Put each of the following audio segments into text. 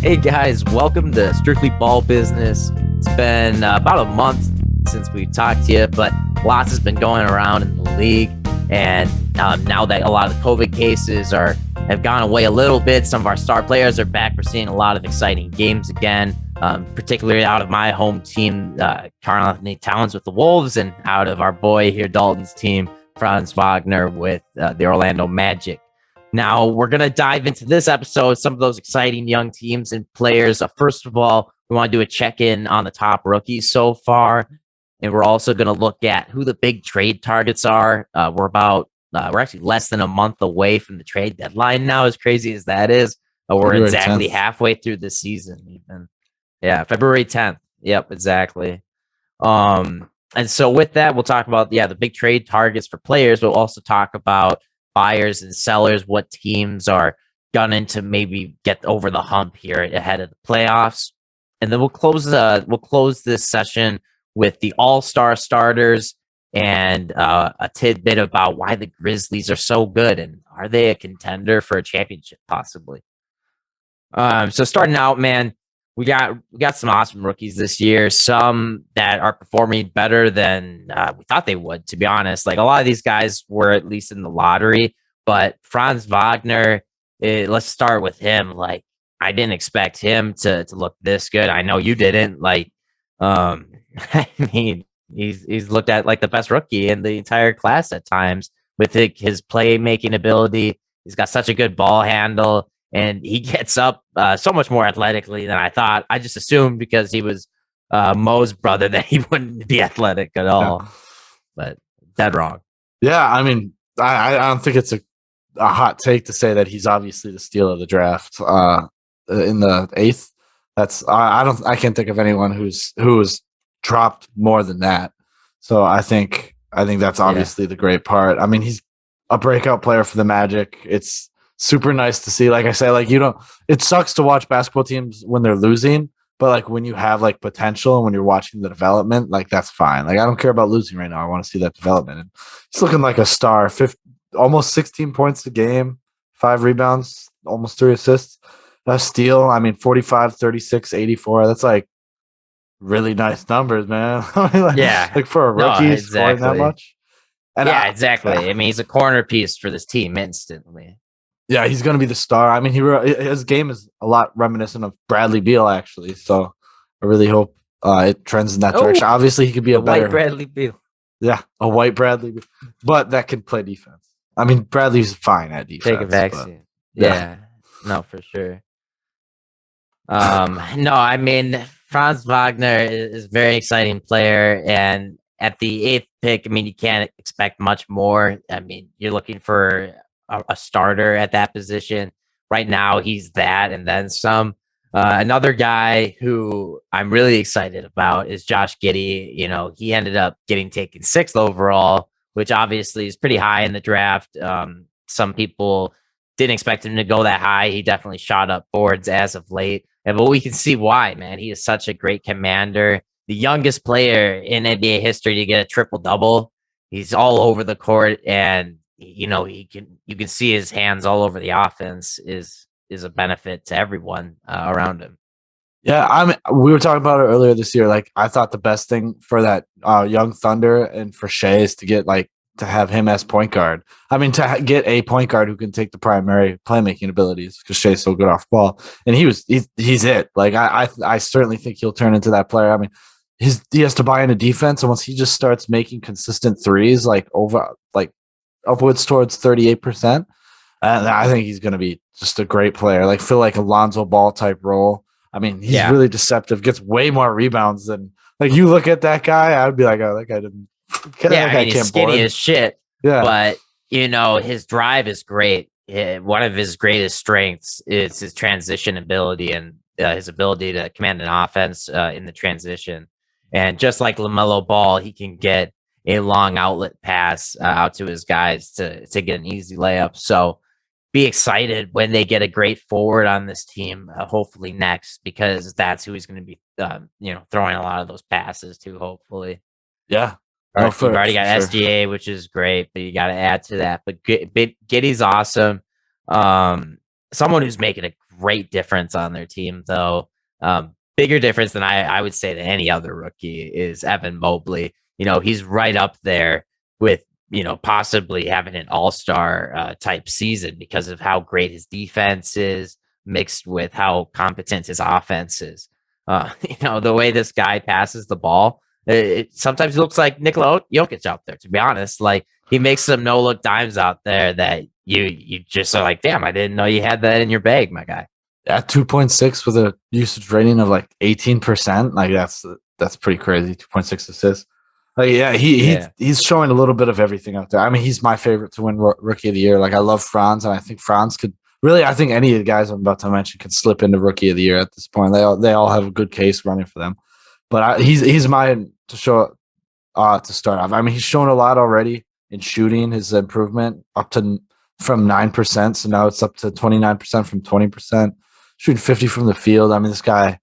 Hey guys, welcome to Strictly Ball Business. It's been about a month since we talked to you, but lots has been going around in the league. And now that a lot of the COVID cases have gone away a little bit, some of our star players are back. We're seeing a lot of exciting games again, particularly out of my home team, Karl-Anthony Towns with the Wolves, and out of our boy here, Dalton's team, Franz Wagner with the Orlando Magic. Now, we're going to dive into this episode, some of those exciting young teams and players. First of all, we want to do a check-in on the top rookies so far, and we're also going to look at who the big trade targets are. We're actually less than a month away from the trade deadline now, as crazy as that is. We're February exactly 10th. halfway through the season, even. Yeah, February 10th. Yep, exactly. And so with that, we'll talk about, the big trade targets for players. We'll also talk about buyers and sellers, what teams are gunning to maybe get over the hump here ahead of the playoffs. And then we'll close this session with the all-star starters and a tidbit about why the Grizzlies are so good and are they a contender for a championship possibly. So starting out, man, we got some awesome rookies this year, some that are performing better than we thought they would, to be honest. Like, a lot of these guys were at least in the lottery, but Franz Wagner, let's start with him. Like, I didn't expect him to look this good. I know you didn't. Like, I mean, he's looked at like the best rookie in the entire class at times with his playmaking ability. He's got such a good ball handle. And he gets up so much more athletically than I thought. I just assumed because he was Mo's brother that he wouldn't be athletic at all. Yeah. But dead wrong. Yeah, I mean, I don't think it's a hot take to say that he's obviously the steal of the draft in the 8th. I can't think of anyone who's dropped more than that. So I think that's obviously the great part. I mean, he's a breakout player for the Magic. It's super nice to see. Like I say, like, it sucks to watch basketball teams when they're losing, but like when you have like potential and when you're watching the development, like that's fine. Like, I don't care about losing right now. I want to see that development. And he's looking like a star. Almost 16 points a game, 5 rebounds, almost 3 assists, a steal. I mean, 45, 36, 84. That's like really nice numbers, man. Like for a rookie scoring that much. And exactly. I mean, he's a corner piece for this team instantly. Yeah, he's going to be the star. I mean, his game is a lot reminiscent of Bradley Beal, actually. So I really hope it trends in that direction. Obviously, he could be a better white Bradley Beal. Yeah, a white Bradley Beal, but that can play defense. I mean, Bradley's fine at defense. Take a vaccine. Yeah, no, for sure. No, I mean, Franz Wagner is a very exciting player, and at the 8th pick, I mean, you can't expect much more. I mean, you're looking for a starter at that position. Right now, he's that and then some. Another guy who I'm really excited about is Josh Giddy. You know, he ended up getting taken 6th overall, which obviously is pretty high in the draft. Some people didn't expect him to go that high. He definitely shot up boards as of late. But we can see why, man. He is such a great commander. The youngest player in NBA history to get a triple-double. He's all over the court, and you can see his hands all over the offense is a benefit to everyone around him. Yeah, we were talking about it earlier this year. Like, I thought the best thing for that young Thunder and for Shea is to have him as point guard. I mean, to get a point guard who can take the primary playmaking abilities, because Shea's so good off ball, and he's it. Like, I certainly think he'll turn into that player. I mean, he has to buy into defense, and once he just starts making consistent threes, like upwards towards 38%, and I think he's going to be just a great player. Like, feel like a Lonzo Ball type role. I mean, he's really deceptive, gets way more rebounds than, like, you look at that guy, I'd be like, oh, that guy didn't. I mean, he's skinny as shit. Yeah, but his drive is great. One of his greatest strengths is his transition ability and his ability to command an offense in the transition. And just like LaMelo Ball, he can get a long outlet pass out to his guys to get an easy layup. So be excited when they get a great forward on this team, hopefully next, because that's who he's going to be, throwing a lot of those passes to, hopefully. Yeah. You've already got SGA, which is great, but you got to add to that. But Giddy's awesome. Someone who's making a great difference on their team, though. Bigger difference than I would say than any other rookie is Evan Mobley. He's right up there with, possibly having an all-star type season because of how great his defense is mixed with how competent his offense is. The way this guy passes the ball, it sometimes looks like Nikola Jokic out there, to be honest. Like, he makes some no-look dimes out there that you just are like, damn, I didn't know you had that in your bag, my guy. At 2.6 with a usage rating of like 18%, like that's pretty crazy. 2.6 assists. Like, yeah, he's showing a little bit of everything out there. I mean, he's my favorite to win Rookie of the Year. Like, I love Franz, and I think Franz could really. I think any of the guys I'm about to mention could slip into Rookie of the Year at this point. They all have a good case running for them. But he's mine to show to start off. I mean, he's shown a lot already in shooting. His improvement from 9%, so now it's up to 29% from 20%. Shooting 50 from the field. I mean, this guy,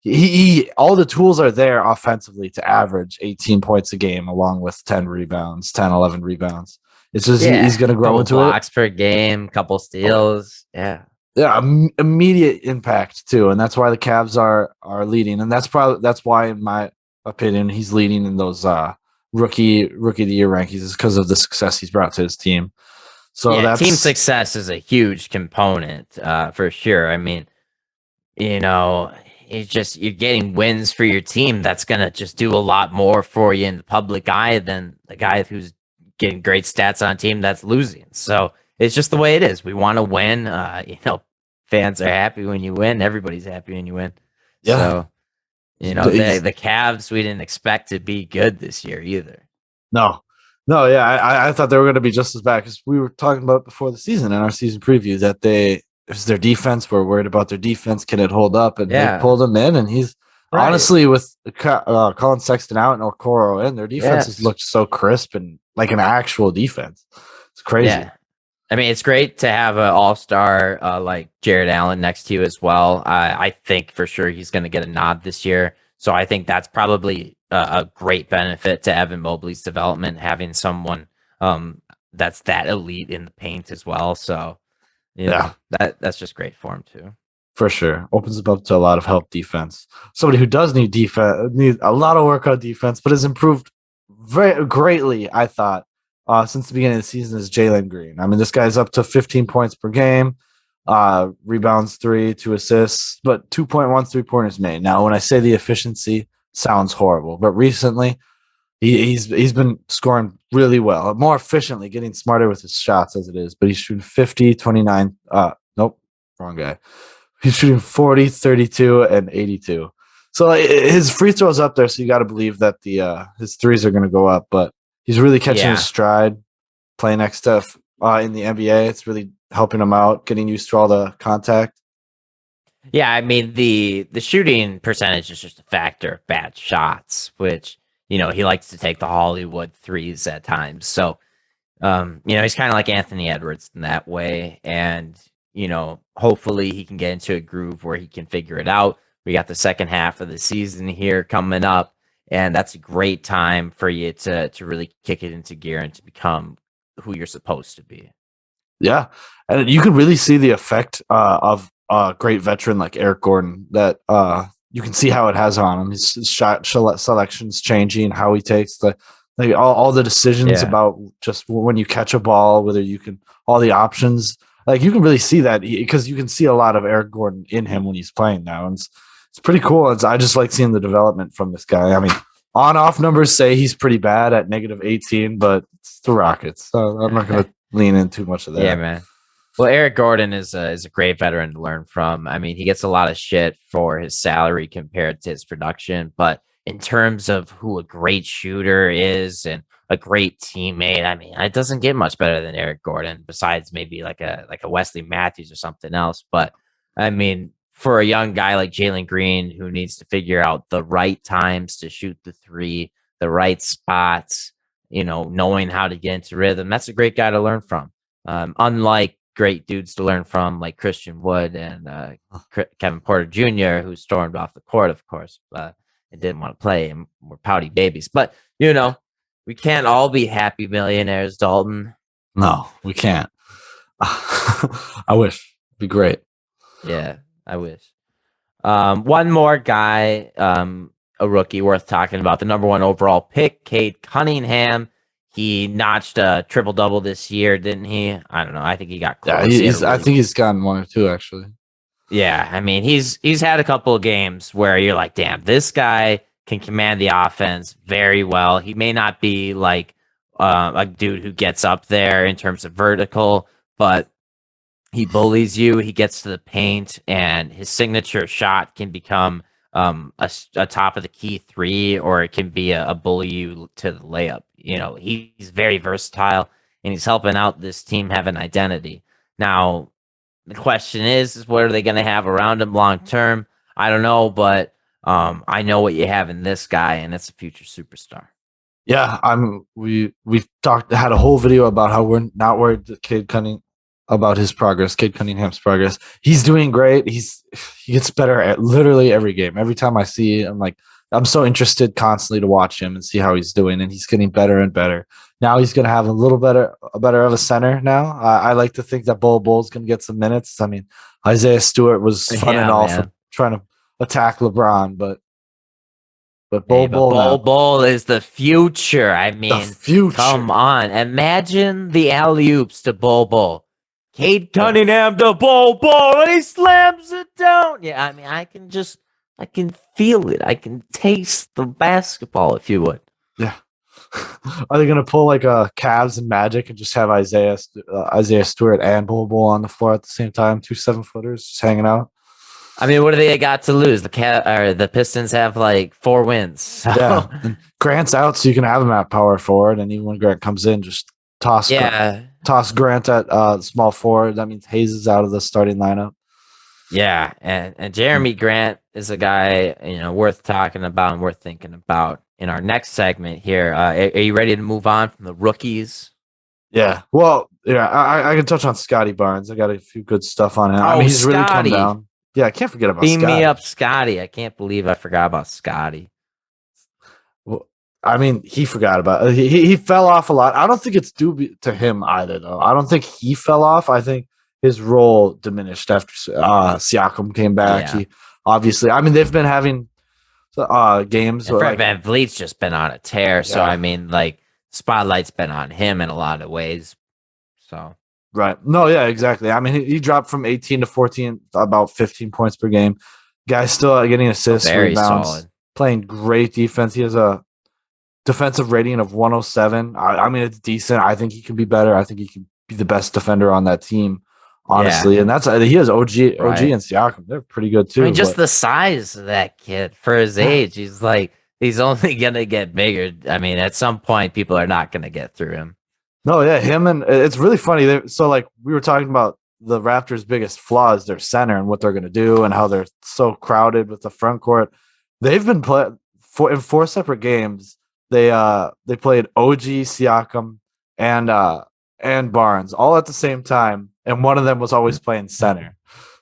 he all the tools are there offensively to average 18 points a game, along with 11 rebounds. It's just he's going to grow into blocks per game, couple steals. Yeah, immediate impact too, and that's why the Cavs are leading, and that's why, in my opinion, he's leading in those rookie of the year rankings, is because of the success he's brought to his team. So that's team success is a huge component for sure. I mean, you're getting wins for your team. That's going to just do a lot more for you in the public eye than the guy who's getting great stats on a team that's losing. So it's just the way it is. We want to win. Fans are happy when you win. Everybody's happy when you win. Yeah. So, the Cavs, we didn't expect to be good this year either. No, yeah, I thought they were going to be just as bad, because we were talking about before the season in our season preview that it's their defense. We're worried about their defense. Can it hold up? And they pulled him in, and he's honestly, with Colin Sexton out and Okoro in, their defenses looked so crisp and like an actual defense. It's crazy. Yeah. I mean, it's great to have an all-star like Jared Allen next to you as well. I think for sure he's going to get a nod this year. So I think that's probably a great benefit to Evan Mobley's development, having someone that's that elite in the paint as well. So that's just great for him too. For sure. Opens up to a lot of help defense. Somebody who does need a lot of work on defense, but has improved very greatly, I thought, since the beginning of the season, is Jalen Green. I mean, this guy's up to 15 points per game, rebounds 3, 2 assists, but 2.1 3-pointers made. Now, when I say the efficiency, sounds horrible, but recently he's been scoring really well, more efficiently, getting smarter with his shots as it is, but he's shooting 50, 29. Nope, wrong guy. He's shooting 40, 32, and 82. So his free throws up there, so you got to believe that his threes are going to go up, but he's really catching his stride, playing next to in the NBA. It's really helping him out, getting used to all the contact. Yeah, I mean, the shooting percentage is just a factor of bad shots, which, he likes to take the Hollywood threes at times. So, he's kind of like Anthony Edwards in that way. And, hopefully he can get into a groove where he can figure it out. We got the second half of the season here coming up, and that's a great time for you to really kick it into gear and to become who you're supposed to be. Yeah, and you can really see the effect of a great veteran like Eric Gordon, that you can see how it has on him. His shot selection's changing, how he takes all the decisions about just when you catch a ball, whether you can, all the options. Like, you can really see that, because you can see a lot of Eric Gordon in him when he's playing now. And it's pretty cool. I just like seeing the development from this guy. I mean, on-off numbers say he's pretty bad at -18, but it's the Rockets, so I'm not going to lean in too much of that. Yeah, man. Well, Eric Gordon is a great veteran to learn from. I mean, he gets a lot of shit for his salary compared to his production, but in terms of who a great shooter is and a great teammate, I mean, it doesn't get much better than Eric Gordon, besides maybe like a Wesley Matthews or something else. But I mean, for a young guy like Jalen Green, who needs to figure out the right times to shoot the three, the right spots, knowing how to get into rhythm, that's a great guy to learn from. Unlike great dudes to learn from like Christian Wood and Kevin Porter Jr., who stormed off the court, of course, and didn't want to play, and were pouty babies. But, we can't all be happy millionaires, Dalton. No, we can't. I wish. It'd be great. Yeah, I wish. One more guy, a rookie worth talking about. The number one overall pick, Cade Cunningham. He notched a triple double this year, didn't he? I don't know. I think he got Yeah, close. He had a I really think he's gotten one or two actually. Yeah, I mean, he's had a couple of games where you're like, damn, this guy can command the offense very well. He may not be like a dude who gets up there in terms of vertical, but he bullies you. He gets to the paint, and his signature shot can become a top of the key three, or it can be a bully you to the layup. You know, he's very versatile, and he's helping out this team have an identity. Now, the question is what are they going to have around him long term? I don't know, but I know what you have in this guy, and it's a future superstar. Yeah, we've had a whole video about how we're not worried that Cade Cunningham's progress. He's doing great. He gets better at literally every game. Every time I see, I'm so interested constantly to watch him and see how he's doing, and he's getting better and better. Now he's going to have a better of a center now. I like to think that Bull's going to get some minutes. I mean, Isaiah Stewart was fun and all for trying to attack LeBron, but Bull is the future. I mean, the future. Come on. Imagine the alley-oops to Bull. Cade Cunningham to Bull, and he slams it down. Yeah, I mean, I can feel it. I can taste the basketball, if you would. Yeah. Are they going to pull like a Cavs and Magic and just have Isaiah Stewart and Bull on the floor at the same time? 2 7-footers just hanging out. I mean, what do they got to lose? The Pistons have like 4 wins. So. Yeah, and Grant's out, so you can have him at power forward, and even when Grant comes in, just toss Grant at small forward. That means Hayes is out of the starting lineup. Yeah, and Jeremy Grant is a guy worth talking about and worth thinking about in our next segment here. Are you ready to move on from the rookies? Yeah, well, yeah, I can touch on Scottie Barnes. I got a few good stuff on him. I mean, he's really come down. Yeah, I can't forget about Scottie. Beam me up, Scottie. I can't believe I forgot about Scottie. Well, I mean, he forgot about it. He fell off a lot. I don't think it's due to him either, though. I don't think he fell off. I think his role diminished after Siakam came back. Yeah. He obviously, I mean, they've been having games. And Fred VanVleet's just been on a tear. Yeah. So, I mean, like, spotlight's been on him in a lot of ways. So. Right. No, yeah, exactly. I mean, he dropped from 18 to 14, about 15 points per game. Guy's still getting assists, rebounds, solid. Playing great defense. He has a defensive rating of 107. I mean, it's decent. I think he can be better. I think he can be the best defender on that team, honestly. Yeah. And he has OG and Siakam. They're pretty good too. I mean, just the size of that kid for his age. He's only gonna get bigger. I mean, at some point, people are not gonna get through him. No, yeah, him and it's really funny. So, like, we were talking about the Raptors' biggest flaw is their center and what they're going to do and how they're so crowded with the front court. They've been in 4 separate games. They played OG, Siakam, and Barnes all at the same time, and one of them was always playing center.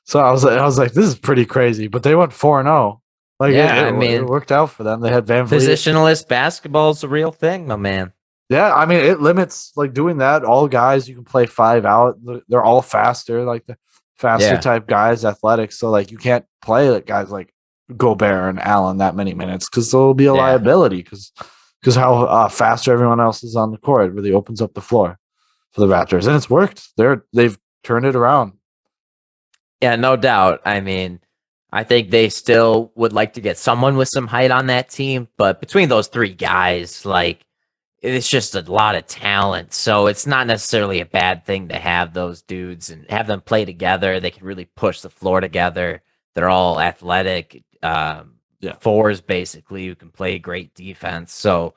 So I was like, this is pretty crazy. But they went 4-0. Like, yeah, it worked out for them. They had VanVleet. Positionless basketball is a real thing, my man. Yeah, I mean, it limits, like, doing that. All guys, you can play 5 out. They're all faster, like the faster type guys, athletic. So, like, you can't play like guys like Gobert and Allen that many minutes because they'll be a liability because how faster everyone else is on the court. It really opens up the floor for the Raptors. And it's worked. They've turned it around. Yeah, no doubt. I mean, I think they still would like to get someone with some height on that team. But between those 3 guys, like, it's just a lot of talent. So it's not necessarily a bad thing to have those dudes and have them play together. They can really push the floor together. They're all athletic fours, basically, who can play great defense. So,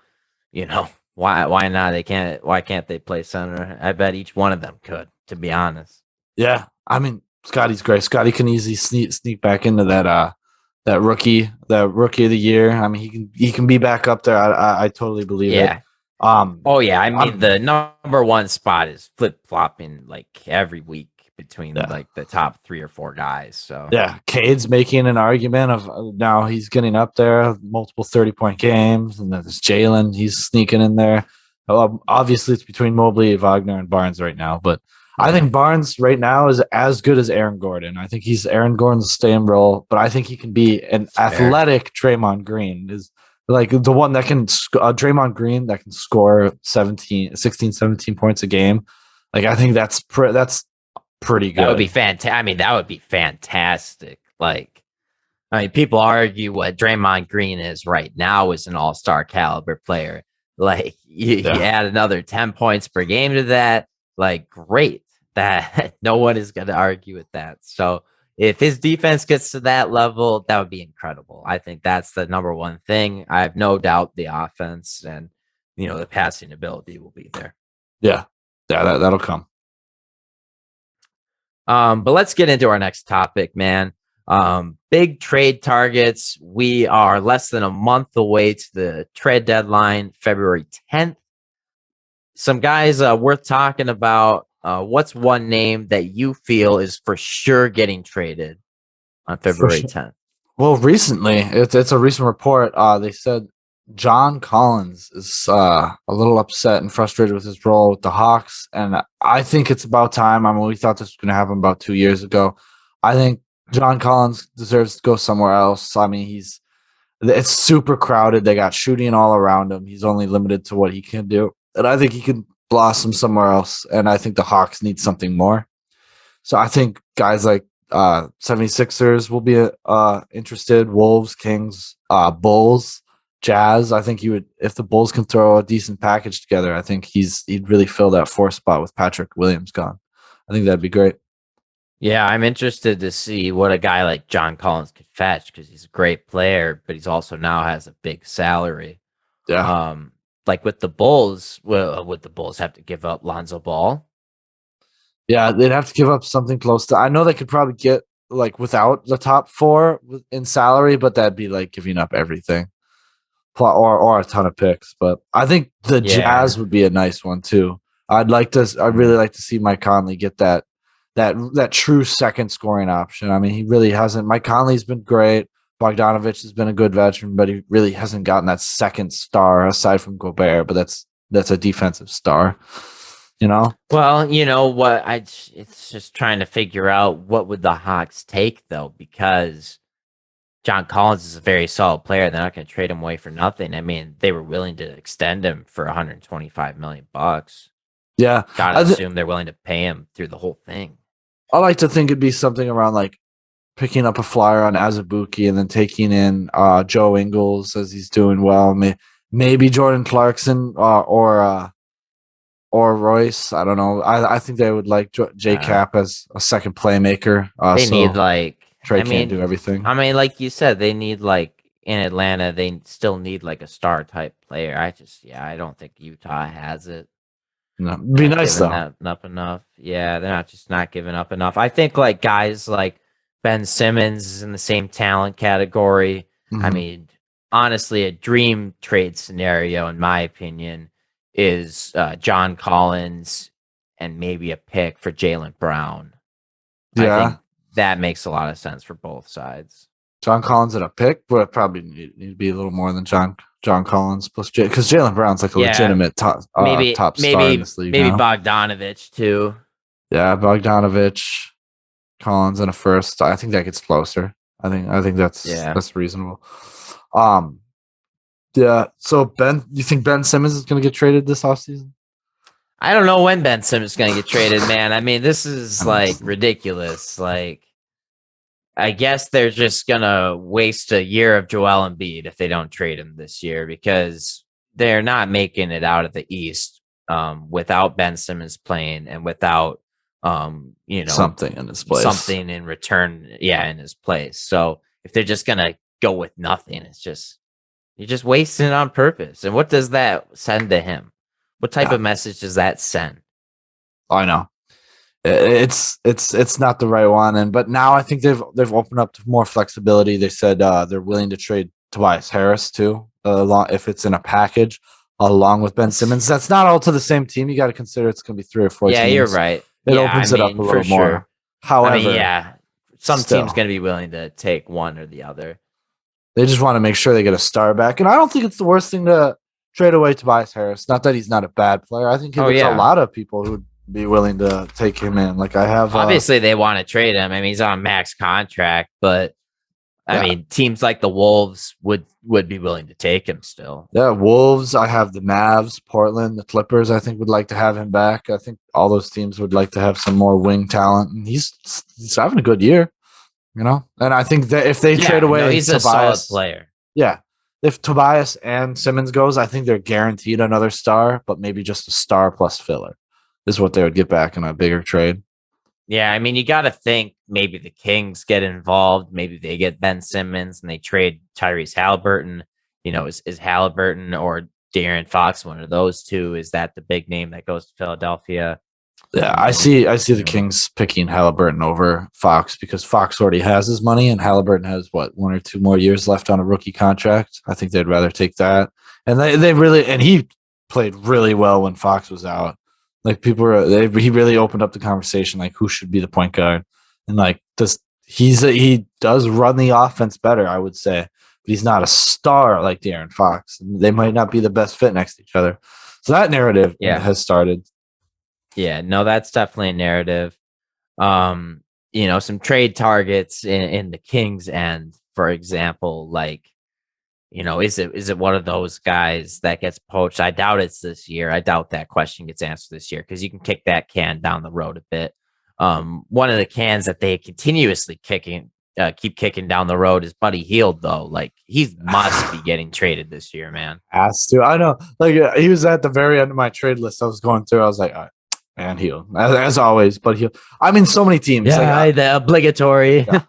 why not? Why can't they play center? I bet each one of them could, to be honest. Yeah. I mean, Scottie's great. Scottie can easily sneak back into that rookie of the year. I mean, he can be back up there. I totally believe it. I mean, the number 1 spot is flip-flopping like every week between like the top 3 or 4 guys. So yeah, Cade's making an argument of now he's getting up there, multiple 30-point games, and then there's Jalen. He's sneaking in there. Obviously, it's between Mobley, Wagner, and Barnes right now, but I think Barnes right now is as good as Aaron Gordon. I think he's Aaron Gordon's staying role, but I think he can be an athletic Draymond Green. Is like the one that can Draymond Green that can score 16, 17 points a game. Like I think that's pretty good. That would be fantastic. I mean, that would be fantastic. Like, I mean, people argue what Draymond Green is right now is an all-star caliber player. Like, you add another 10 points per game to that. Like, great. That no one is going to argue with that. So, if his defense gets to that level, that would be incredible. I think that's the number one thing. I have no doubt the offense and the passing ability will be there. Yeah, that'll come. But let's get into our next topic, man. Big trade targets. We are less than a month away to the trade deadline, February 10th. Some guys worth talking about. What's one name that you feel is for sure getting traded on February 10th? Well, recently, it's a recent report. They said John Collins is a little upset and frustrated with his role with the Hawks, and I think it's about time. I mean, we thought this was going to happen about 2 years ago. I think John Collins deserves to go somewhere else. I mean, it's super crowded. They got shooting all around him. He's only limited to what he can do, and I think he can blossom somewhere else. And I think the Hawks need something more. So I think guys like 76ers will be interested. Wolves, Kings, Bulls, Jazz. I think if the Bulls can throw a decent package together, I think he'd really fill that 4 spot with Patrick Williams gone. I think that'd be great. Yeah, I'm interested to see what a guy like John Collins could fetch because he's a great player, but he's also now has a big salary. Yeah. Like with the Bulls, would the Bulls have to give up Lonzo Ball? Yeah, they'd have to give up something close to. I know they could probably get like without the top 4 in salary, but that'd be like giving up everything, or a ton of picks. But I think the Jazz would be a nice one too. I'd really like to see Mike Conley get that true second scoring option. I mean, he really hasn't. Mike Conley's been great. Bogdanovich has been a good veteran, but he really hasn't gotten that second star aside from Gobert. But that's a defensive star, Well, what it's just trying to figure out what would the Hawks take though, because John Collins is a very solid player. They're not going to trade him away for nothing. I mean, they were willing to extend him for $125 million. Yeah, gotta assume they're willing to pay him through the whole thing. I like to think it'd be something around like picking up a flyer on Azubuike and then taking in Joe Ingles as he's doing well. Maybe Jordan Clarkson or Royce. I don't know. I think they would like J Cap as a second playmaker. They need like Trey can't do everything. I mean, like you said, they need like in Atlanta. They still need like a star type player. I don't think Utah has it. No, it'd be nice though. Up enough. Yeah, they're not giving up enough. I think like guys like Ben Simmons is in the same talent category. Mm-hmm. I mean, honestly, a dream trade scenario, in my opinion, is John Collins and maybe a pick for Jaylen Brown. Yeah. I think that makes a lot of sense for both sides. John Collins and a pick, but it probably need to be a little more than John Collins plus because Jaylen Brown's like a legitimate top star in this league. Maybe Bogdanovich too. Yeah, Bogdanovich, Collins, and a first. I think that gets closer. I think that's reasonable. Yeah. So you think Ben Simmons is going to get traded this offseason? I don't know when Ben Simmons is going to get traded, man. I mean, this is like ridiculous. Like, I guess they're just going to waste a year of Joel Embiid if they don't trade him this year because they're not making it out of the East without Ben Simmons playing and without, something in his place. Something in return, in his place. So if they're just going to go with nothing, you're just wasting it on purpose. And what does that send to him? What type of message does that send? I know. It's not the right one, but now I think they've opened up to more flexibility. They said they're willing to trade Tobias Harris too, if it's in a package along with Ben Simmons. That's not all to the same team. You got to consider it's going to be 3 or 4 teams. Yeah, you're right. It opens it up a little more. Sure. However, some team's going to be willing to take one or the other. They just want to make sure they get a star back, and I don't think it's the worst thing to trade away Tobias Harris. Not that he's not a bad player. I think there's a lot of people who be willing to take him in. Like I have, Obviously, they want to trade him. I mean, he's on max contract, but I yeah, mean, teams like the Wolves would be willing to take him still. yeah, Wolves. I have the Mavs, Portland, the Clippers. I think would like to have him back. I think all those teams would like to have some more wing talent, and he's having a good year, you know. And I think that if they trade Yeah, no, away he's a solid Tobias, player. yeah, if Tobias and Simmons goes, I think they're guaranteed another star, but maybe just a star plus filler is what they would get back in a bigger trade. Yeah, I mean, you got to think maybe the Kings get involved. Maybe they get Ben Simmons and they trade Tyrese Halliburton. Is Halliburton or De'Aaron Fox one of those two? Is that the big name that goes to Philadelphia? Yeah, And I then, see. I see the Kings picking Halliburton over Fox because Fox already has his money, and Halliburton has what 1 or 2 more years left on a rookie contract. I think they'd rather take that. And they really and he played really well when Fox was out. Like he really opened up the conversation. Like who should be the point guard, and like he does run the offense better, I would say, but he's not a star like De'Aaron Fox. They might not be the best fit next to each other. So that narrative yeah, has started. yeah, no, that's definitely a narrative. Some trade targets in the Kings end, for example, like, is it one of those guys that gets poached? I doubt it's this year. I doubt that question gets answered this year because you can kick that can down the road a bit. One of the cans that they continuously keep kicking down the road is Buddy Hield, though. Like he must be getting traded this year, man. Has to. I know. Like he was at the very end of my trade list. I was going through. I was like, all right, and heal as always. But heal. I'm in so many teams. Yeah, Like, the obligatory. yeah.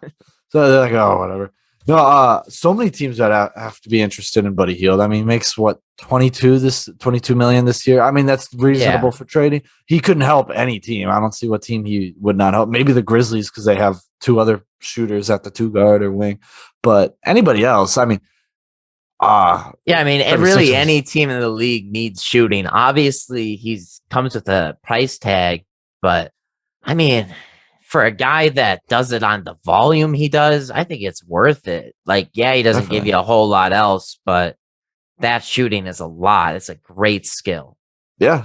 So they're like, oh, whatever. No, so many teams that have to be interested in Buddy Hield. I mean, he makes what 22 million this year. I mean, that's reasonable Yeah. for trading. He couldn't help any team. I don't see what team he would not help. Maybe the Grizzlies because they have two other shooters at the 2 guard or wing. But anybody else, I mean, Yeah, I mean, and 76ers. really any team in the league needs shooting. Obviously, he's comes with a price tag, but I mean, for a guy that does it on the volume he does, I think it's worth it. Like, yeah, he doesn't give Definitely. you a whole lot else, but that shooting is a lot. It's a great skill. Yeah,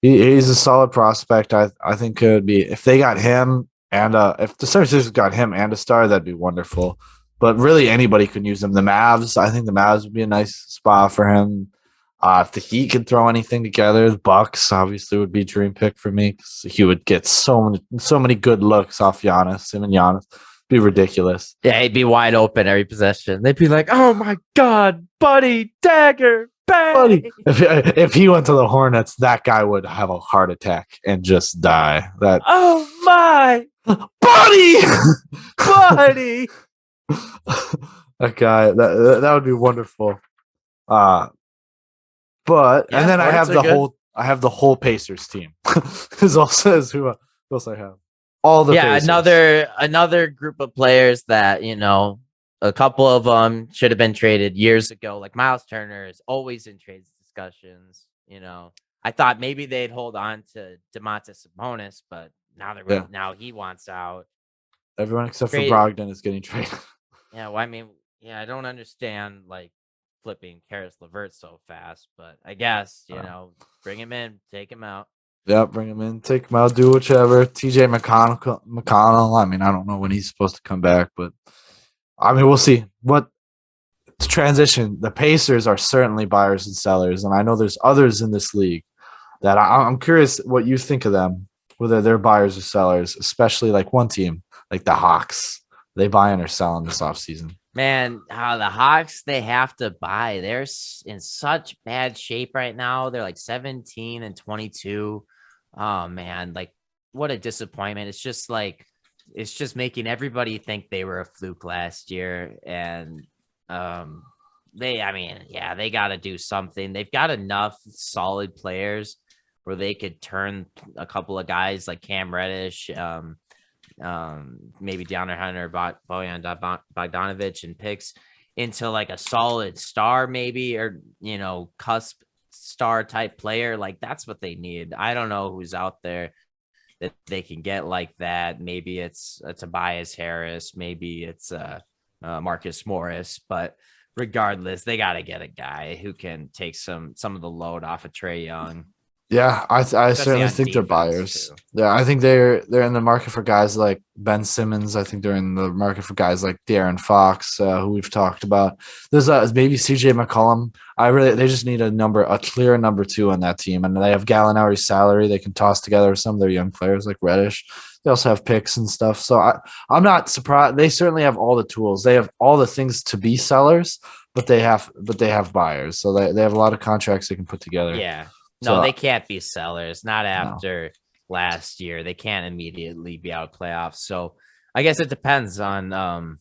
he's a solid prospect. I think it would be if they got him and if the 76ers got him and a star, that'd be wonderful. But really, anybody could use him. The Mavs, I think the Mavs would be a nice spot for him. If the Heat could throw anything together, the Bucks obviously would be a dream pick for me because he would get so many good looks off Giannis. Him and Giannis be ridiculous. Yeah, he'd be wide open every possession. They'd be like, "Oh my god, buddy, dagger, bang!" Buddy, if he went to the Hornets, that guy would have a heart attack and just die. That Oh my buddy, buddy. that guy that would be wonderful. But Yeah, and then Hornets are good. I have the whole Pacers team. Is also is who else I have. All the Yeah, Pacers. another group of players that a couple of them should have been traded years ago. Like Miles Turner is always in trades discussions. I thought maybe they'd hold on to Domantas Sabonis, but now he wants out. Everyone except for Trade. Brogdon is getting traded. Yeah, well, I mean, yeah, I don't understand like flipping Karis LeVert so fast, but I guess bring him in, take him out. Yeah, bring him in, take him out, do whichever. TJ McConnell. I mean, I don't know when he's supposed to come back, but I mean, we'll see. What to transition? The Pacers are certainly buyers and sellers, and I know there's others in this league that I'm curious what you think of them, whether they're buyers or sellers, especially like one team, like the Hawks. Are they buying or selling this offseason? Man, the Hawks, they have to buy. They're in such bad shape right now. They're like 17 and 22. Oh man, like what a disappointment. It's just making everybody think they were a fluke last year. And they got to do something. They've got enough solid players where they could turn a couple of guys like Cam Reddish, maybe DeAndre Hunter, Bojan Bogdanovic and picks into like a solid star, maybe, or cusp star type player. Like that's what they need. I don't know who's out there that they can get like that. Maybe it's a Tobias Harris, maybe it's Marcus Morris, but regardless, they got to get a guy who can take some of the load off of Trae Young. Yeah, I especially certainly on think they're defense buyers. too. Yeah, I think they're in the market for guys like Ben Simmons. I think they're in the market for guys like De'Aaron Fox, who we've talked about. There's maybe CJ McCollum. They just need a clear number two on that team, and they have Gallinari's salary. They can toss together some of their young players like Reddish. They also have picks and stuff. So I'm not surprised. They certainly have all the tools. They have all the things to be sellers, but they have buyers. So they have a lot of contracts they can put together. Yeah. No, So they can't be sellers. Not no. after last year. They can't immediately be out of playoffs. So I guess it depends on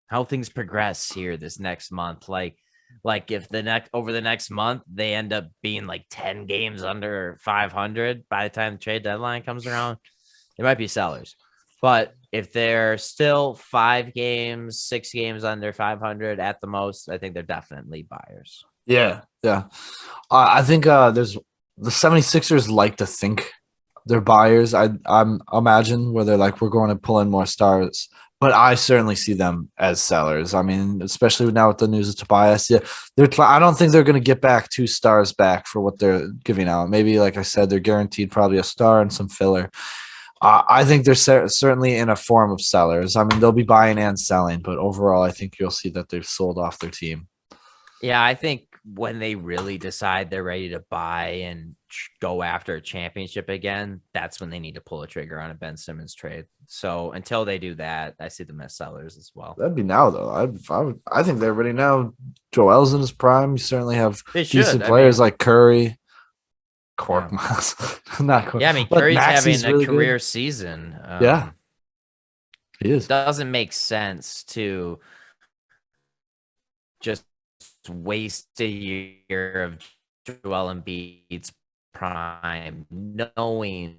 how things progress here this next month. Like if over the next month they end up being like 10 games under 500 by the time the trade deadline comes around, they might be sellers. But if they're still 5 games, 6 games under 500 at the most, I think they're definitely buyers. Yeah, yeah. I think there's the 76ers like to think they're buyers. I'm imagine where they're like, we're going to pull in more stars. But I certainly see them as sellers. I mean, especially now with the news of Tobias. Yeah, I don't think they're going to get back 2 stars back for what they're giving out. Maybe, like I said, they're guaranteed probably a star and some filler. I think they're certainly in a form of sellers. I mean, they'll be buying and selling, but overall, I think you'll see that they've sold off their team. Yeah, I think when they really decide they're ready to buy and go after a championship again, that's when they need to pull a trigger on a Ben Simmons trade. So until they do that, I see them as sellers as well. That'd be now, though. I think they're ready now. Joel's in his prime. You certainly have decent players like Curry, Korkmaz. Not Kork. Yeah, I mean, but Curry's Maxi's having a really career good. season. Yeah, he is. Doesn't make sense to just waste a year of Joel Embiid's prime, knowing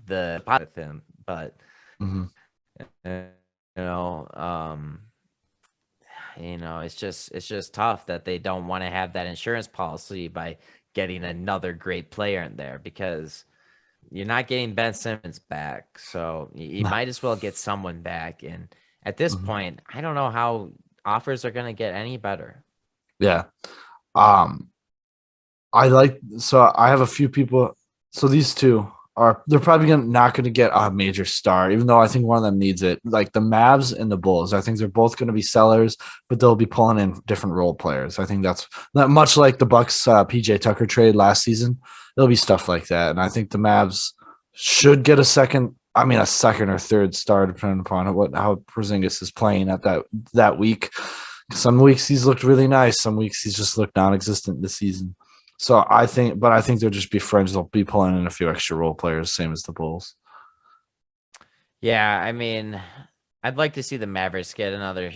the with him, but Mhm. you it's just tough that they don't want to have that insurance policy by getting another great player in there, because you're not getting Ben Simmons back, so you might as well get someone back. And at this Mhm. point, I don't know how offers are going to get any better. Yeah. I have a few people. So these two they're probably not going to get a major star, even though I think one of them needs it. Like the Mavs and the Bulls, I think they're both going to be sellers, but they'll be pulling in different role players. I think that's not much like the Bucks PJ Tucker trade last season. There'll be stuff like that, and I think the Mavs should get a second. I mean, a second or third star, depending upon how Porzingis is playing at that week. Some weeks he's looked really nice. Some weeks he's just looked non-existent this season. So I think they'll just be friends. They'll be pulling in a few extra role players, same as the Bulls. Yeah, I mean, I'd like to see the Mavericks get another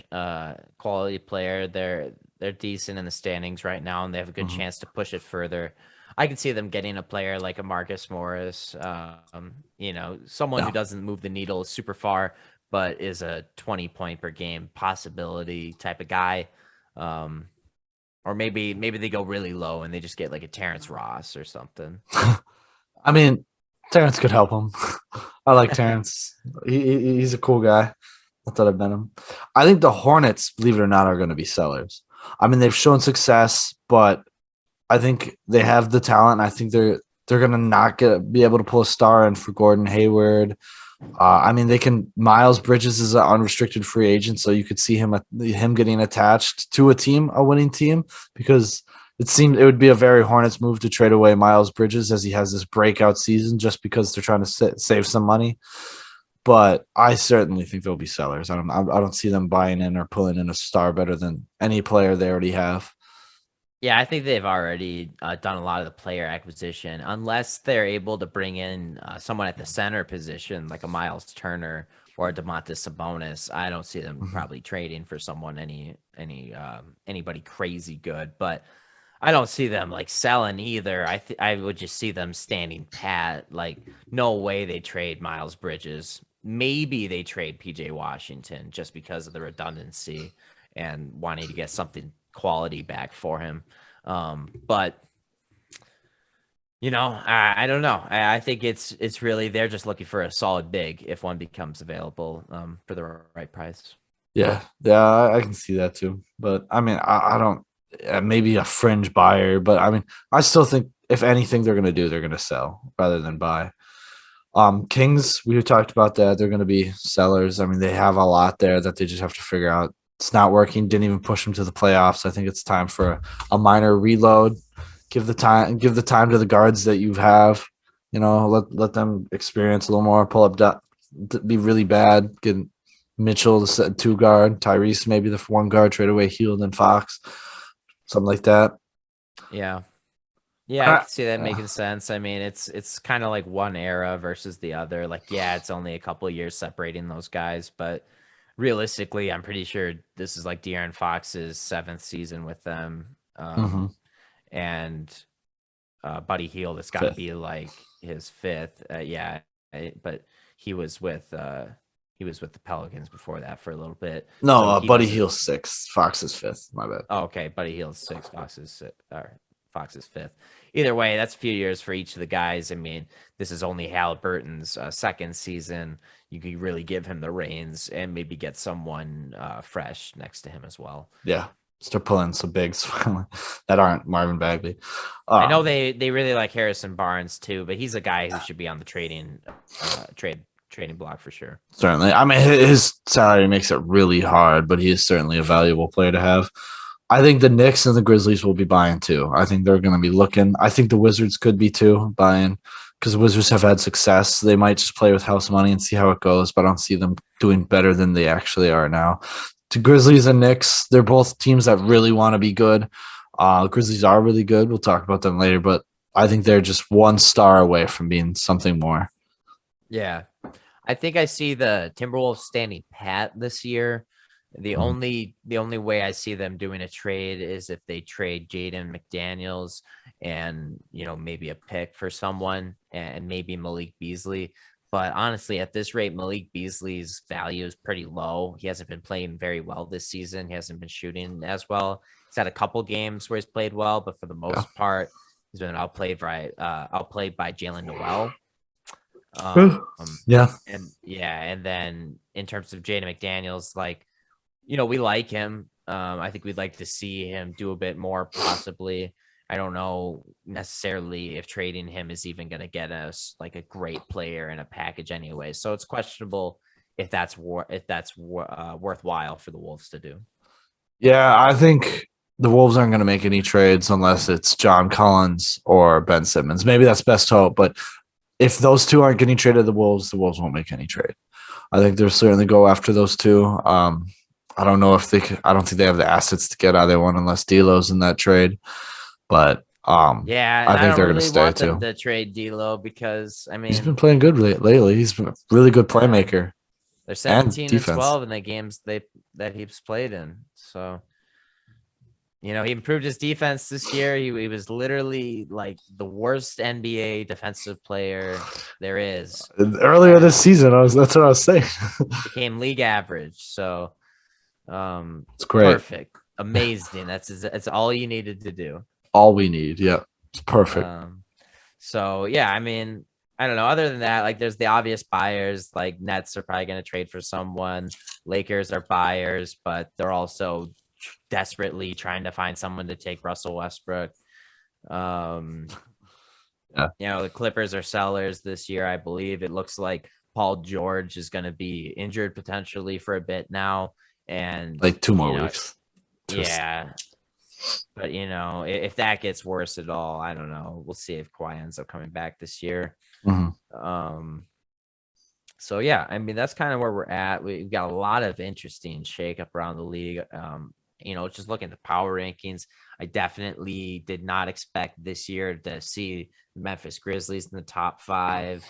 quality player. They're decent in the standings right now, and they have a good chance to push it further. I can see them getting a player like a Marcus Morris, someone who doesn't move the needle super far, but is a 20-point per game possibility type of guy. Or maybe they go really low and they just get like a Terrence Ross or something. I mean, Terrence could help him. I like Terrence. He's a cool guy. I thought I've met him. I think the Hornets, believe it or not, are going to be sellers. I mean, they've shown success, but I think they have the talent. I think they're going to not be able to pull a star in for Gordon Hayward. I mean, Miles Bridges is an unrestricted free agent, so you could see him getting attached to a winning team, because it seemed it would be a very Hornets move to trade away Miles Bridges, as he has this breakout season, just because they're trying to save some money. But I certainly think they'll be sellers. I don't see them buying in or pulling in a star better than any player they already have. Yeah, I think they've already done a lot of the player acquisition, unless they're able to bring in someone at the center position, like a Miles Turner or a Domantas Sabonis. I don't see them probably trading for someone anybody crazy good, but I don't see them like selling either. I would just see them standing pat. Like, no way they trade Miles Bridges. Maybe they trade PJ Washington just because of the redundancy and wanting to get something quality back for him. But I don't know. I think it's really, they're just looking for a solid big if one becomes available for the right price. Yeah, I can see that too. But I mean, I don't. maybe a fringe buyer. But I mean, I still think if anything they're going to do, they're going to sell rather than buy. Kings, we talked about that. They're going to be sellers. I mean, they have a lot there that they just have to figure out. It's not working. Didn't even push them to the playoffs. I think it's time for a minor reload. Give the time to the guards that you have. Let them experience a little more. Pull up, be really bad. Get Mitchell the set 2 guard, Tyrese maybe the 1 guard, trade away Hield and Fox, something like that. Yeah. Yeah, I can see that making sense. I mean, it's kind of like one era versus the other. Like, yeah, it's only a couple of years separating those guys, but realistically, I'm pretty sure this is like De'Aaron Fox's 7th season with them. And Buddy Hield, it's got to be like his 5th. But he was with the Pelicans before that for a little bit. No, so Buddy Hield's 6th, Fox's 5th. My bad. Oh, okay, Buddy Hield's 6th, Fox's 5th. Either way, that's a few years for each of the guys. I mean, this is only Halliburton's 2nd season. You could really give him the reins and maybe get someone fresh next to him as well. Yeah, start pulling some bigs that aren't Marvin Bagley. I know they really like Harrison Barnes too, but he's a guy who should be on the trading block for sure. Certainly. I mean, his salary makes it really hard, but he is certainly a valuable player to have. I think the Knicks and the Grizzlies will be buying too. I think they're going to be looking. I think the Wizards could be too buying because the Wizards have had success. They might just play with house money and see how it goes, but I don't see them doing better than they actually are now. The Grizzlies and Knicks, they're both teams that really want to be good. Grizzlies are really good. We'll talk about them later, but I think they're just 1 star away from being something more. Yeah. I think I see the Timberwolves standing pat this year. The only way I see them doing a trade is if they trade Jaden McDaniels and maybe a pick for someone and maybe Malik Beasley. But honestly, at this rate, Malik Beasley's value is pretty low. He hasn't been playing very well this season. He hasn't been shooting as well. He's had a couple games where he's played well, but for the most part, he's been outplayed by Jalen Noel. And then in terms of Jaden McDaniels, like, we like him. I think we'd like to see him do a bit more, possibly. I don't know necessarily if trading him is even going to get us like a great player in a package anyway. So it's questionable if that's worthwhile for the Wolves to do. Yeah, I think the Wolves aren't going to make any trades unless it's John Collins or Ben Simmons. Maybe that's best hope, but if those two aren't getting traded to the Wolves won't make any trade. I think they'll certainly go after those two. I don't know if I don't think they have the assets to get either one unless D'Lo's in that trade. But I think they're going to stay too. To trade D'Lo because he's been playing good lately. He's been a really good playmaker. They're 17 and 12 in the games that he's played in. So he improved his defense this year. He was literally like the worst NBA defensive player there is. Earlier this season, that's what I was saying. Became league average. So it's great. Perfect. Amazing. That's all you needed to do. All we need. Yeah. It's perfect. So yeah, I mean, I don't know. Other than that, like there's the obvious buyers, like Nets are probably going to trade for someone. Lakers are buyers, but they're also desperately trying to find someone to take Russell Westbrook. The Clippers are sellers this year, I believe. It looks like Paul George is going to be injured potentially for a bit now. And like 2 more weeks. Yeah. But, if that gets worse at all, I don't know. We'll see if Kawhi ends up coming back this year. So, yeah, I mean, that's kind of where we're at. We've got a lot of interesting shakeup around the league. Just looking at the power rankings, I definitely did not expect this year to see the Memphis Grizzlies in the top 5.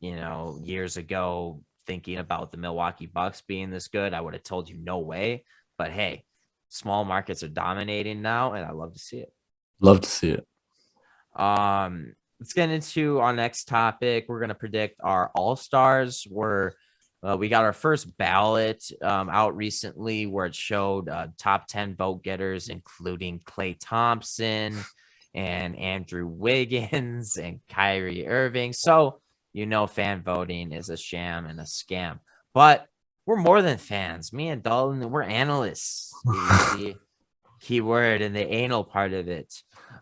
Years ago, thinking about the Milwaukee Bucks being this good, I would have told you no way. But hey, small markets are dominating now, and I love to see it. Love to see it. Let's get into our next topic. We're going to predict our All-Stars. We got our first ballot out recently where it showed top 10 vote getters, including Klay Thompson and Andrew Wiggins and Kyrie Irving. So, fan voting is a sham and a scam. But we're more than fans. Me and Dalton, we're analysts. Is the key word in the anal part of it.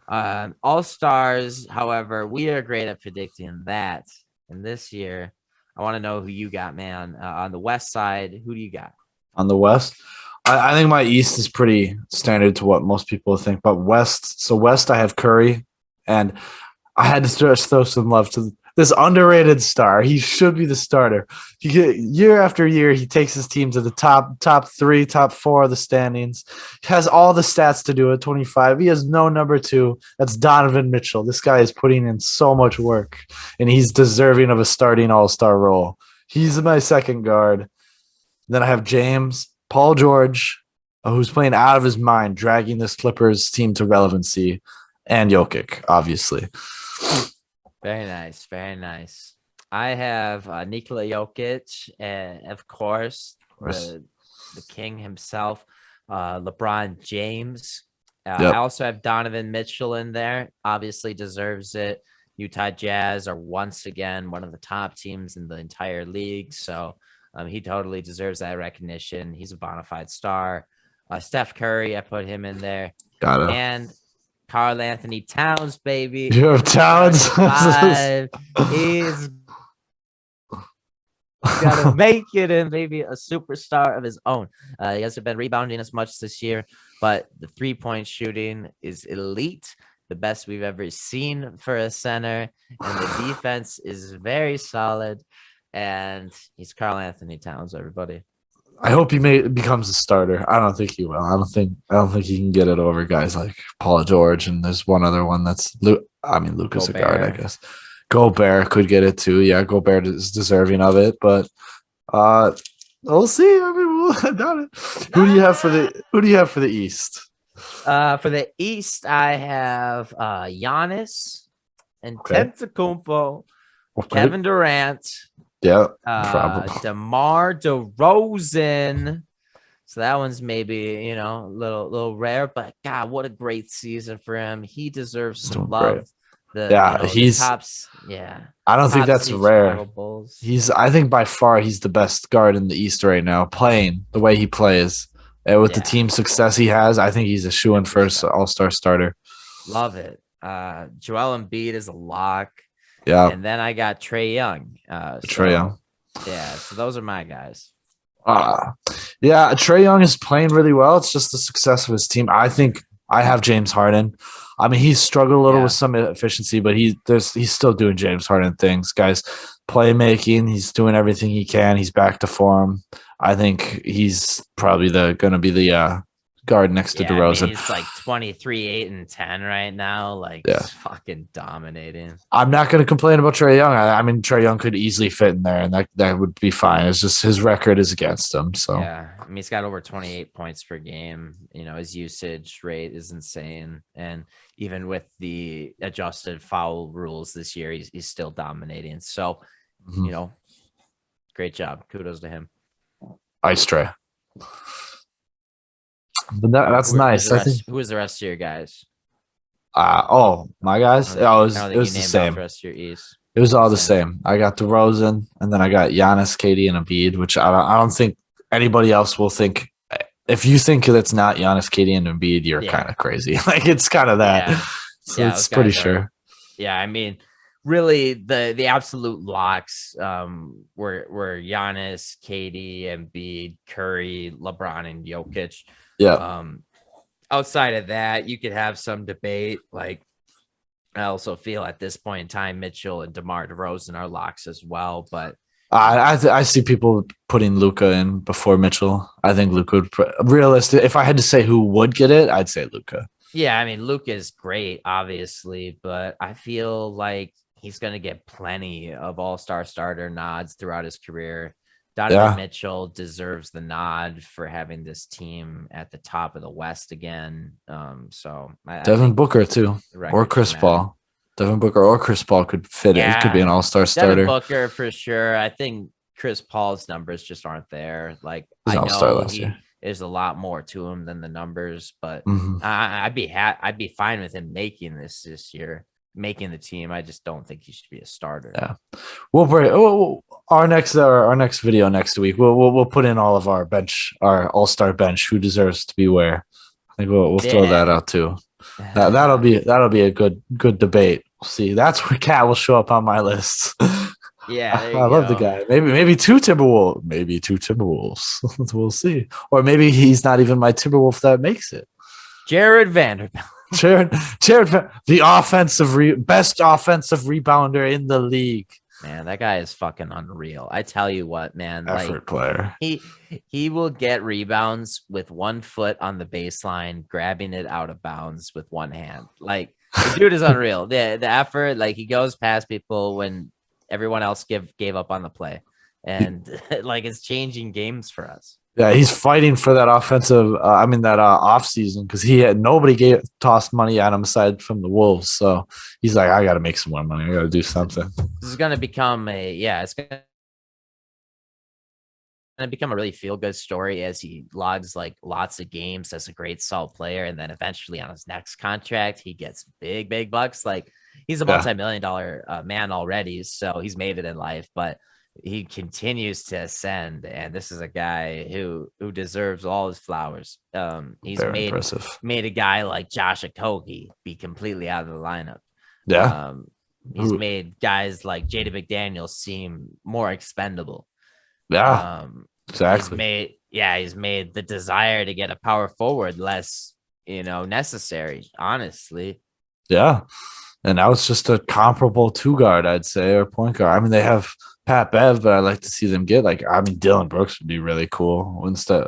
All stars, however, we are great at predicting that. And this year, I want to know who you got, man. On the West side, who do you got? On the West, I think my East is pretty standard to what most people think. But West, so West, I have Curry, and I had to throw some love to this underrated star. He should be the starter. Year after year, he takes his team to the top three, top four of the standings. He has all the stats to do it. 25. He has no number two. That's Donovan Mitchell. This guy is putting in so much work, and he's deserving of a starting all-star role. He's my second guard. Then I have James, Paul George, who's playing out of his mind, dragging this Clippers team to relevancy, and Jokic, obviously. Very nice. Very nice. I have Nikola Jokic, and of course, the king himself, LeBron James. I also have Donovan Mitchell in there. Obviously deserves it. Utah Jazz are once again one of the top teams in the entire league. So he totally deserves that recognition. He's a bona fide star. Steph Curry, I put him in there. Got it. And Karl Anthony Towns, baby. You have Towns? He's gotta make it and maybe a superstar of his own. He hasn't been rebounding as much this year, but the 3-point shooting is elite, the best we've ever seen for a center, and the defense is very solid. And he's Karl Anthony Towns, everybody. I hope he becomes a starter. I don't think he will. I don't think he can get it over guys like Paul George, and there's one other one that's Luka's a guard, I guess. Gobert could get it too. Yeah, Gobert is deserving of it, but we'll see. I mean, I doubt it. Who do you have for the East? For the East, I have Giannis and Antetokounmpo, Kevin Durant. Yeah, probably. DeMar DeRozan. So that one's maybe, a little rare, but God, what a great season for him. He deserves some love. He's tops. Yeah. I don't think that's rare. I think by far he's the best guard in the East right now, playing the way he plays. And with the team success he has, I think he's a shoo-in first all-star starter. Love it. Joel Embiid is a lock. Yeah. And then I got Trae Young. Trae Young. Yeah, so those are my guys. Trae Young is playing really well. It's just the success of his team. I think I have James Harden. I mean, he's struggled a little with some efficiency, but he's still doing James Harden things. Guys, playmaking, he's doing everything he can. He's back to form. I think he's probably going to be the guard next to DeRozan. He's like 23, 8, and 10 right now. He's fucking dominating. I'm not going to complain about Trae Young. I mean, Trae Young could easily fit in there, and that would be fine. It's just his record is against him. So yeah, I mean, he's got over 28 points per game. His usage rate is insane, and even with the adjusted foul rules this year, he's still dominating. So, great job. Kudos to him. Ice Trae. But that's nice. Who was the rest of your guys? My guys. It was the same. The rest of your East. It was all the same. I got DeRozan, and then I got Giannis, KD, and Embiid, which I don't think anybody else will think. If you think that's not Giannis, KD, and Embiid, you're kind of crazy. It's kind of that. Yeah. So it's pretty sure. Yeah, I mean, really, the absolute locks were Giannis, KD, Embiid, Curry, LeBron, and Jokic. Yeah. Outside of that, you could have some debate. I also feel at this point in time, Mitchell and DeMar DeRozan are locks as well. But I see people putting Luka in before Mitchell. I think Luka would realistic. If I had to say who would get it, I'd say Luka. Yeah, I mean, Luka is great, obviously, but I feel like he's going to get plenty of all-star starter nods throughout his career. Donovan Mitchell deserves the nod for having this team at the top of the West again. Devon Booker too, or Chris Paul. Devon Booker or Chris Paul could fit it. He could be an all-star starter. Devon Booker for sure. I think Chris Paul's numbers just aren't there. I know there's a lot more to him than the numbers, but I'd be fine with him making this year. Making the team. I just don't think he should be a starter. Yeah. Well, our next video next week, we'll put in all of our all-star bench who deserves to be where. I think we'll throw that out too. That'll be a good debate. We'll see. That's where Cat will show up on my list. Yeah, there you I love the go. guy. Maybe two Timberwolves. We'll see. Or maybe he's not even my Timberwolf that makes it. Jared Vanderbilt. Jared, the best offensive rebounder in the league. Man, that guy is fucking unreal. I tell you what, man. Effort player. He will get rebounds with 1 foot on the baseline, grabbing it out of bounds with one hand. Like, the dude is unreal. The effort, like, he goes past people when everyone else gave up on the play. And like, it's changing games for us. Yeah, he's fighting for that offensive. Off season because nobody tossed money at him aside from the Wolves. So he's like, I got to make some more money. I got to do something. This is going to become it's going to become a really feel good story as he logs like lots of games as a great solid player, and then eventually on his next contract he gets big bucks. Like, he's a multi-million-dollar man already, so he's made it in life, but he continues to ascend, and this is a guy who deserves all his flowers. He's made a guy like Josh Okogie be completely out of the lineup. Yeah. He's made guys like Jada McDaniels seem more expendable. Yeah. Exactly. He's made the desire to get a power forward less, necessary, honestly. Yeah. And now it's just a comparable 2-guard, I'd say, or point guard. I mean, they have Pat Bev, but I'd like to see them get Dylan Brooks would be really cool. Instead,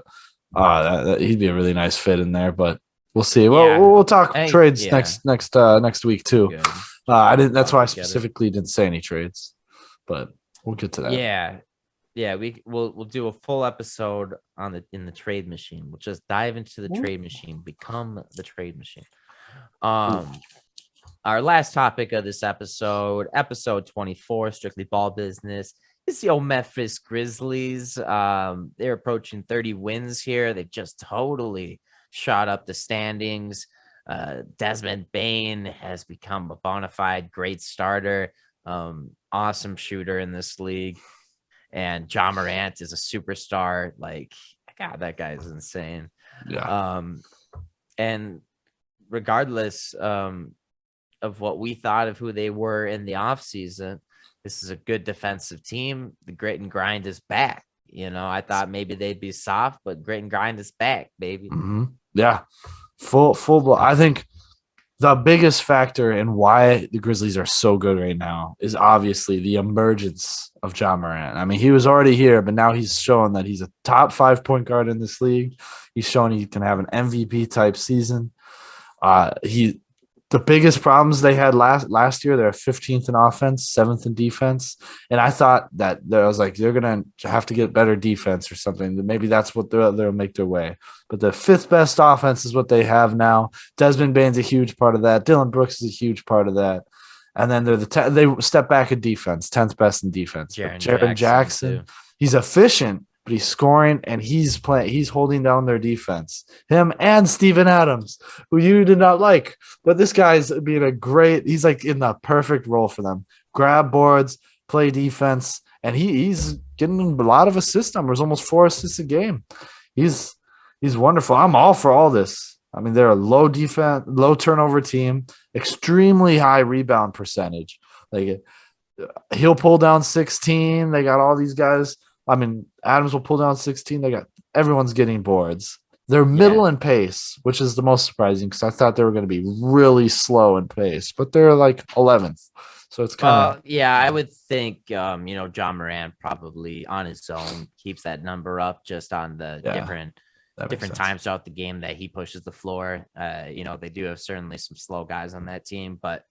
he'd be a really nice fit in there. But we'll see. We'll talk trades next week too. That's why I specifically didn't say any trades, but we'll get to that. Yeah. We'll do a full episode in the trade machine. We'll just dive into the trade machine, become the trade machine. Our last topic of this episode 24, strictly ball business, is the old Memphis Grizzlies. They're approaching 30 wins here. They've just totally shot up the standings. Desmond Bane has become a bona fide great starter, awesome shooter in this league. And Ja Morant is a superstar. Like, God, that guy is insane. Yeah. And regardless, of what we thought of who they were in the offseason, this is a good defensive team. The grit and grind is back. I thought maybe they'd be soft, but grit and grind is back, baby. Mm-hmm. Yeah. Full. I think the biggest factor in why the Grizzlies are so good right now is obviously the emergence of Ja Morant. I mean, he was already here, but now he's showing that he's a top 5 point guard in this league. He's shown he can have an MVP type season. The biggest problems they had last year, they're 15th in offense, 7th in defense. And I thought that I was like, they're going to have to get better defense or something. Maybe that's what they'll make their way. But the 5th best offense is what they have now. Desmond Bane's a huge part of that. Dylan Brooks is a huge part of that. And then they step back in defense, 10th best in defense. Jaren Jackson, he's efficient, but he's scoring and he's holding down their defense. Him and Steven Adams, who you did not like, but this guy's being he's like in the perfect role for them. Grab boards, play defense, and he's getting a lot of assist numbers, almost 4 assists a game. He's wonderful. I'm all for all this. I mean, they're a low turnover team, extremely high rebound percentage. Like, he'll pull down 16. They got all these guys. I mean, Adams will pull down 16. Everyone's getting boards. They're middle in pace, which is the most surprising because I thought they were going to be really slow in pace, but they're like 11th. So it's kind of I would think Ja Morant probably on his own keeps that number up just on the different times throughout the game that he pushes the floor. They do have certainly some slow guys on that team, but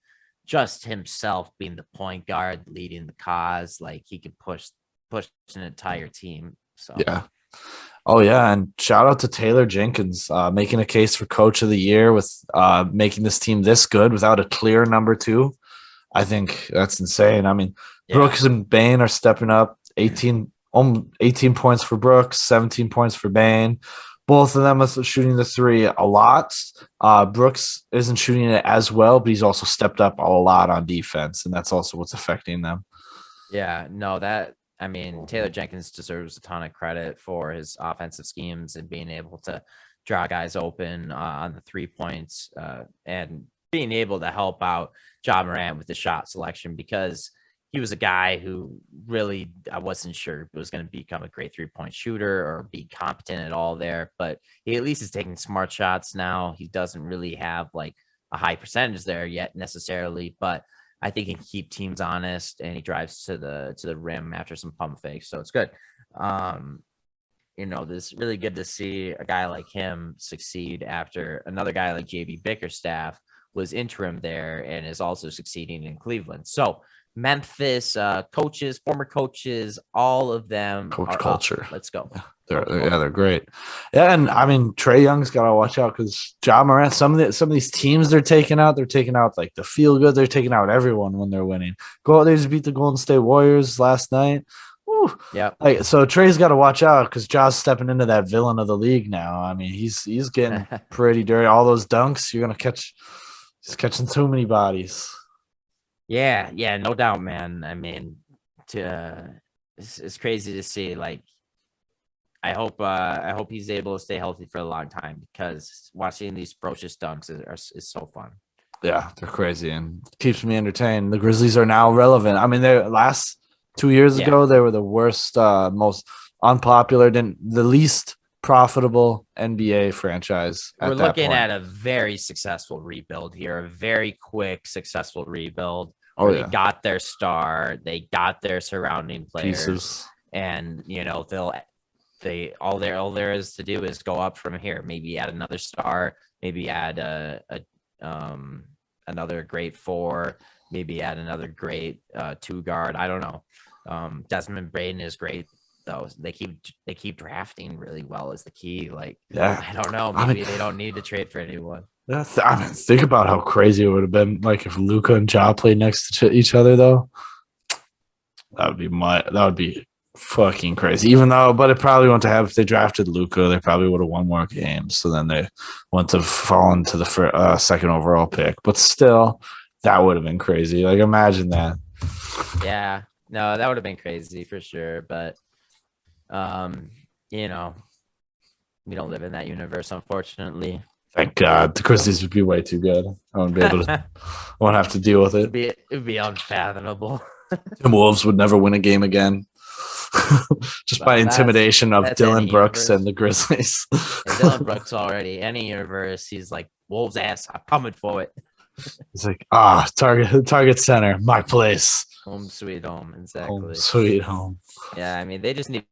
just himself being the point guard, leading the cause, like he could push an entire team. So and shout out to Taylor Jenkins making a case for coach of the year with making this team this good without a clear number 2. I think that's insane. I mean, Brooks and Bane are stepping up. 18 points for Brooks, 17 points for Bane. Both of them are shooting the 3 a lot. Brooks isn't shooting it as well, but he's also stepped up a lot on defense, and that's also what's affecting them. Yeah, no, that I mean, Taylor Jenkins deserves a ton of credit for his offensive schemes and being able to draw guys open on the 3 points and being able to help out Ja Morant with the shot selection, because he was a guy who really, I wasn't sure was going to become a great 3-point shooter or be competent at all there, but he at least is taking smart shots now. He doesn't really have like a high percentage there yet necessarily, but I think he can keep teams honest, and he drives to the rim after some pump fakes. So it's good. This is really good to see a guy like him succeed after another guy like JB Bickerstaff was interim there and is also succeeding in Cleveland. So Memphis coaches, former coaches, all of them Coach are culture. Up. Let's go. They're great. Yeah, and I mean Trae Young's got to watch out because Ja Morant. Some of these teams they're taking out like the feel good. They're taking out everyone when they're winning. They just beat the Golden State Warriors last night. Yeah. So Trae's got to watch out because Ja's stepping into that villain of the league now. I mean, he's getting pretty dirty. All those dunks, you're gonna catch. He's catching too many bodies. Yeah, no doubt, man. I mean, it's crazy to see. Like, I hope he's able to stay healthy for a long time, because watching these ferocious dunks is so fun. Yeah, they're crazy and keeps me entertained. The Grizzlies are now relevant. I mean, they last 2 years ago they were the worst, most unpopular, the least profitable NBA franchise. We're looking at a very successful rebuild here, a very quick, successful rebuild. They got their star, they got their surrounding players, pieces. And all there is to do is go up from here. Maybe add another star, maybe add another great 4, maybe add another great 2 guard. I don't know. Desmond Bain is great though. They keep drafting really well is the key. Like, I don't know. Maybe they don't need to trade for anyone. Think about how crazy it would have been like if Luka and Ja played next to each other though. That would be fucking crazy. But it probably wouldn't have. If they drafted Luka, they probably would have won more games. So then they wouldn't have fallen to the second overall pick. But still, that would have been crazy. Like, imagine that. Yeah, no, that would have been crazy for sure. But we don't live in that universe, unfortunately. Thank God. The Grizzlies would be way too good. I wouldn't be able to. I won't have to deal with it. It'd be unfathomable. The Wolves would never win a game again. Just by intimidation of Dylan Brooks and the Grizzlies. Dylan Brooks already, any universe, he's like, Wolves ass, I'm coming for it. He's like, target center, my place. Home sweet home, exactly. Home sweet home. Yeah, I mean, they just need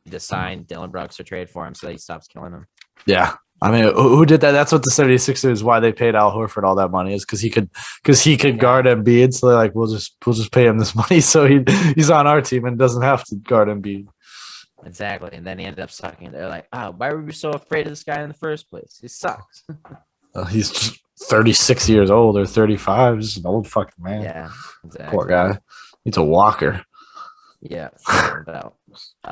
to sign Dylan Brooks or trade for him so that he stops killing him. Yeah. I mean, who did that? That's what the 76ers, why they paid Al Horford all that money, is because he could guard Embiid. So they're like, we'll just pay him this money so he's on our team and doesn't have to guard Embiid. Exactly. And then he ended up sucking. They're like, why were we so afraid of this guy in the first place? He sucks. He's just 36 years old or 35. Just an old fucking man. Yeah, exactly. Poor guy. He's a walker. Yeah,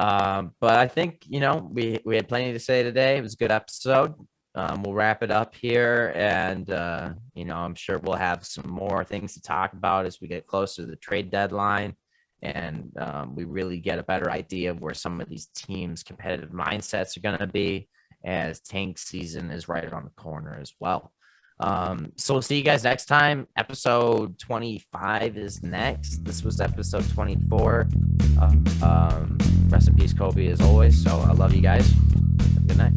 but I think we had plenty to say today. It was a good episode. We'll wrap it up here, and I'm sure we'll have some more things to talk about as we get closer to the trade deadline, and we really get a better idea of where some of these teams' competitive mindsets are going to be, as tank season is right around the corner as well. So we'll see you guys next time. Episode 25 is next. This was episode 24. Rest in peace, Kobe, as always. So I love you guys. Have a good night.